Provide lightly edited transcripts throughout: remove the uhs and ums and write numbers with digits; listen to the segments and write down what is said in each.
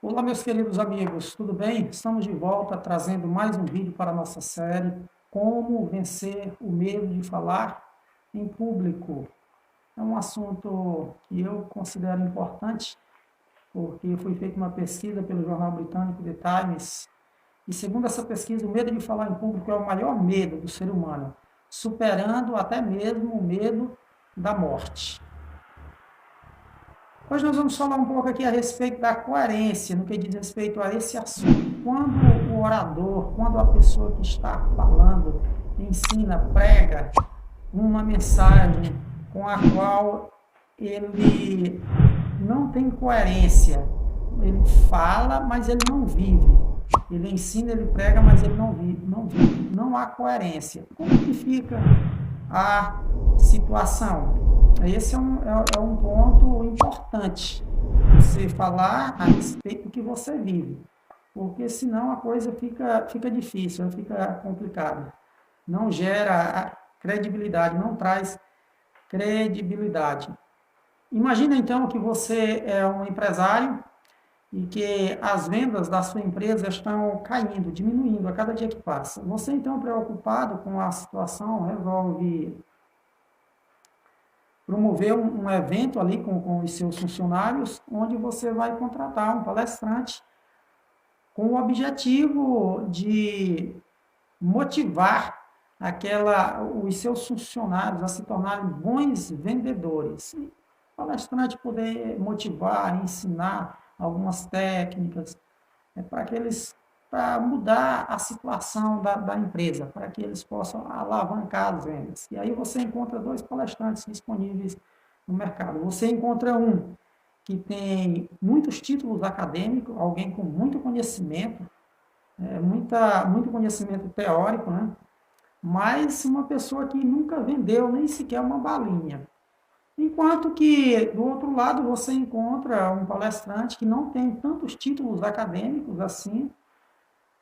Olá, meus queridos amigos, tudo bem? Estamos de volta trazendo mais um vídeo para a nossa série Como Vencer o Medo de Falar em Público. É um assunto que eu considero importante, porque foi feita uma pesquisa pelo jornal britânico The Times, e segundo essa pesquisa, o medo de falar em público é o maior medo do ser humano, superando até mesmo o medo da morte. Hoje nós vamos falar um pouco aqui a respeito da coerência no que diz respeito a esse assunto. Quando o orador, quando a pessoa que está falando, ensina, prega uma mensagem com a qual ele não tem coerência, ele fala, mas ele não vive. Ele ensina, ele prega, mas ele não vive. Não há coerência. Como que fica a situação? Esse é um ponto importante, você falar a respeito do que você vive, porque senão a coisa fica difícil, fica complicada. Não gera credibilidade, não traz credibilidade. Imagina então que você é um empresário e que as vendas da sua empresa estão caindo, diminuindo a cada dia que passa. Você então, preocupado com a situação, resolve promover um evento ali com os seus funcionários, onde você vai contratar um palestrante com o objetivo de motivar os seus funcionários a se tornarem bons vendedores. E o palestrante poder motivar, ensinar algumas técnicas para mudar a situação da empresa, para que eles possam alavancar as vendas. E aí você encontra dois palestrantes disponíveis no mercado. Você encontra um que tem muitos títulos acadêmicos, alguém com muito conhecimento, muito conhecimento teórico, né? Mas uma pessoa que nunca vendeu nem sequer uma balinha. Enquanto que, do outro lado, você encontra um palestrante que não tem tantos títulos acadêmicos assim,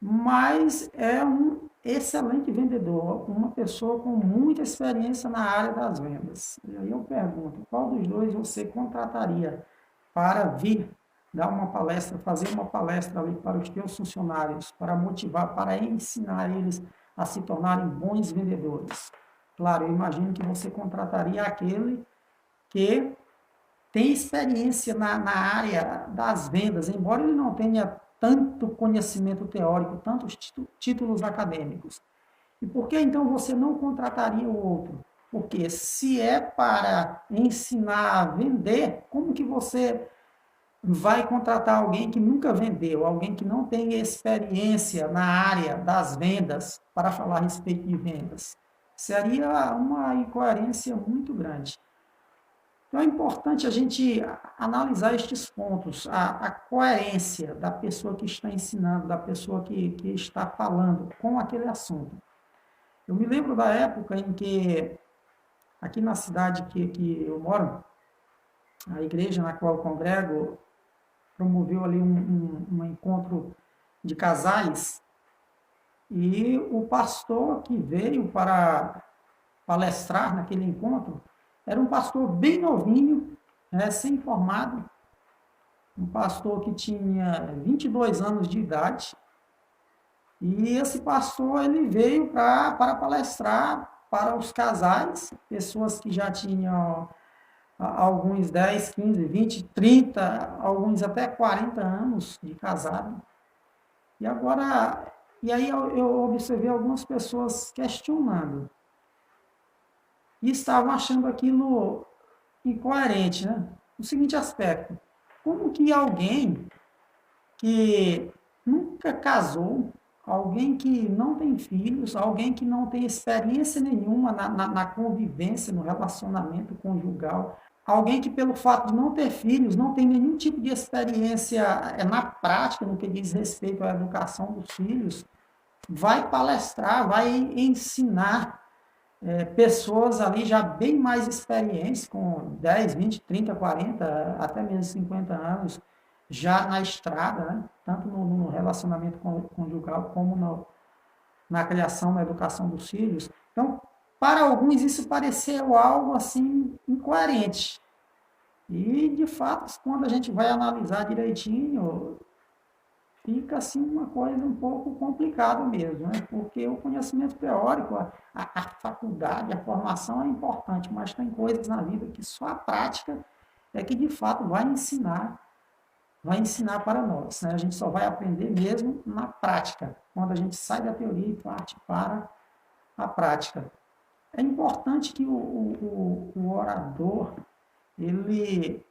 mas é um excelente vendedor, uma pessoa com muita experiência na área das vendas. E aí eu pergunto, qual dos dois você contrataria para vir dar uma palestra, fazer uma palestra ali para os teus funcionários, para motivar, para ensinar eles a se tornarem bons vendedores? Claro, eu imagino que você contrataria aquele que tem experiência na área das vendas, embora ele não tenha tanto conhecimento teórico, tantos títulos acadêmicos. E por que então você não contrataria o outro? Porque se é para ensinar a vender, como que você vai contratar alguém que nunca vendeu, alguém que não tem experiência na área das vendas para falar a respeito de vendas? Seria uma incoerência muito grande. Então é importante a gente analisar estes pontos, a coerência da pessoa que está ensinando, da pessoa que está falando com aquele assunto. Eu me lembro da época em que, aqui na cidade que eu moro, a igreja na qual eu congrego promoveu ali um encontro de casais, e o pastor que veio para palestrar naquele encontro era um pastor bem novinho, recém-formado, um pastor que tinha 22 anos de idade, e esse pastor ele veio para palestrar para os casais, pessoas que já tinham alguns 10, 15, 20, 30, alguns até 40 anos de casado. E agora, e aí eu observei algumas pessoas questionando, e estavam achando aquilo incoerente, né? O seguinte aspecto: como que alguém que nunca casou, alguém que não tem filhos, alguém que não tem experiência nenhuma na convivência, no relacionamento conjugal, alguém que pelo fato de não ter filhos, não tem nenhum tipo de experiência na prática, no que diz respeito à educação dos filhos, vai palestrar, vai ensinar pessoas ali já bem mais experientes, com 10, 20, 30, 40, até mesmo 50 anos, já na estrada, né? Tanto no relacionamento conjugal como na criação, na educação dos filhos. Então, para alguns isso pareceu algo assim incoerente. E, de fato, quando a gente vai analisar direitinho, fica assim uma coisa um pouco complicada mesmo, né? Porque o conhecimento teórico, a faculdade, a formação é importante, mas tem coisas na vida que só a prática é que de fato vai ensinar para nós, né? A gente só vai aprender mesmo na prática, quando a gente sai da teoria e parte para a prática. É importante que o orador ele,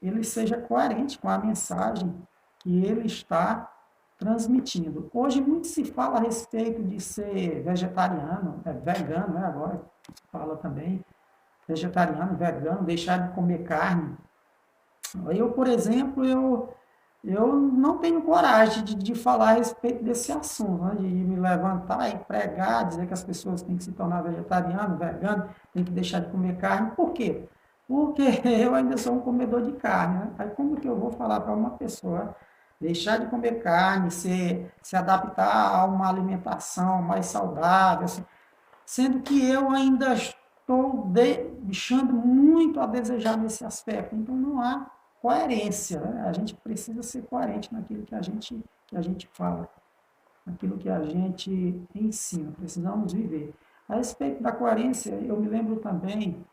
ele seja coerente com a mensagem que ele está transmitindo. Hoje muito se fala a respeito de ser vegetariano, vegano, né? Agora se fala também vegetariano, vegano, deixar de comer carne. Eu, por exemplo, eu não tenho coragem de falar a respeito desse assunto, né? De me levantar e pregar, dizer que as pessoas têm que se tornar vegetariano, vegano, têm que deixar de comer carne. Por quê? Porque eu ainda sou um comedor de carne, né? Aí como que eu vou falar para uma pessoa deixar de comer carne, se adaptar a uma alimentação mais saudável, assim, sendo que eu ainda estou deixando muito a desejar nesse aspecto. Então, não há coerência. Né? A gente precisa ser coerente naquilo que a gente fala, naquilo que a gente ensina. Precisamos viver. A respeito da coerência, eu me lembro também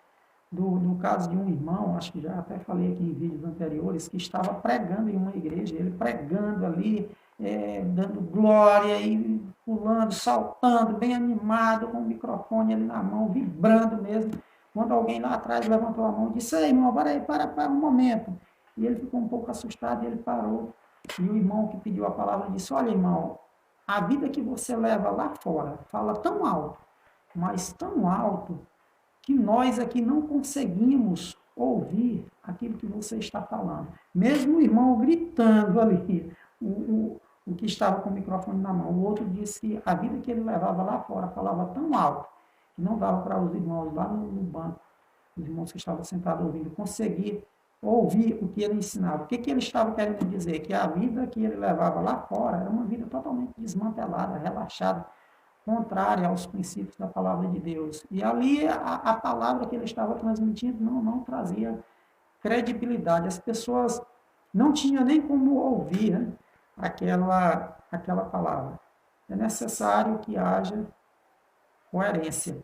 do caso de um irmão, acho que já até falei aqui em vídeos anteriores, que estava pregando em uma igreja, ele pregando ali, dando glória e pulando, saltando, bem animado, com o microfone ali na mão, vibrando mesmo. Quando alguém lá atrás levantou a mão e disse: "Ei, irmão, para aí, para um momento." E ele ficou um pouco assustado e ele parou. E o irmão que pediu a palavra disse: "Olha, irmão, a vida que você leva lá fora fala tão alto, mas tão alto, que nós aqui não conseguimos ouvir aquilo que você está falando." Mesmo o irmão gritando ali, o que estava com o microfone na mão, o outro disse que a vida que ele levava lá fora falava tão alto que não dava para os irmãos lá no banco, os irmãos que estavam sentados ouvindo, conseguir ouvir o que ele ensinava. O que ele estava querendo dizer? Que a vida que ele levava lá fora era uma vida totalmente desmantelada, relaxada, contrária aos princípios da palavra de Deus. E ali a palavra que ele estava transmitindo não trazia credibilidade. As pessoas não tinham nem como ouvir, né, aquela palavra. É necessário que haja coerência.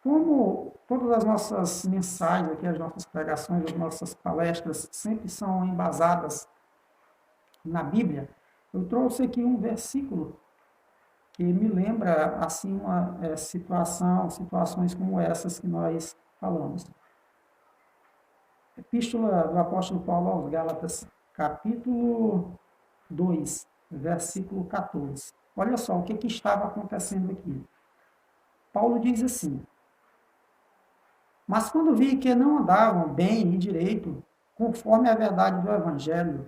Como todas as nossas mensagens aqui, as nossas pregações, as nossas palestras sempre são embasadas na Bíblia, eu trouxe aqui um versículo que me lembra assim uma situações como essas que nós falamos. Epístola do apóstolo Paulo aos Gálatas, capítulo 2, versículo 14. Olha só o que estava acontecendo aqui. Paulo diz assim: "Mas quando vi que não andavam bem e direito, conforme a verdade do evangelho,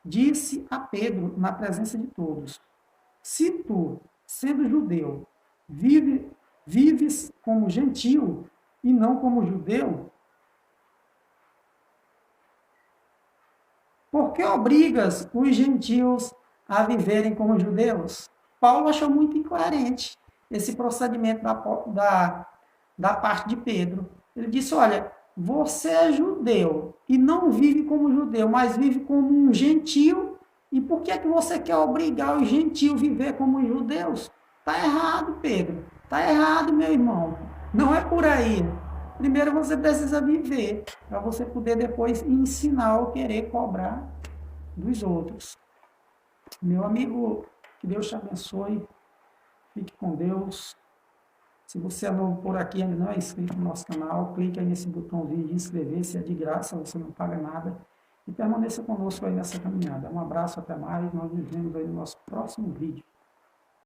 disse a Pedro na presença de todos: se tu, sendo judeu, vives como gentio e não como judeu, por que obrigas os gentios a viverem como judeus?" Paulo achou muito incoerente esse procedimento da parte de Pedro. Ele disse: olha, você é judeu e não vive como judeu, mas vive como um gentio. E por que você quer obrigar os gentios a viver como judeus? Está errado, Pedro. Está errado, meu irmão. Não é por aí. Primeiro você precisa viver, para você poder depois ensinar ou querer cobrar dos outros. Meu amigo, que Deus te abençoe. Fique com Deus. Se você é novo por aqui e ainda não é inscrito no nosso canal, clique aí nesse botãozinho de inscrever-se, é de graça, você não paga nada. E permaneça conosco aí nessa caminhada. Um abraço, até mais. Nós nos vemos aí no nosso próximo vídeo.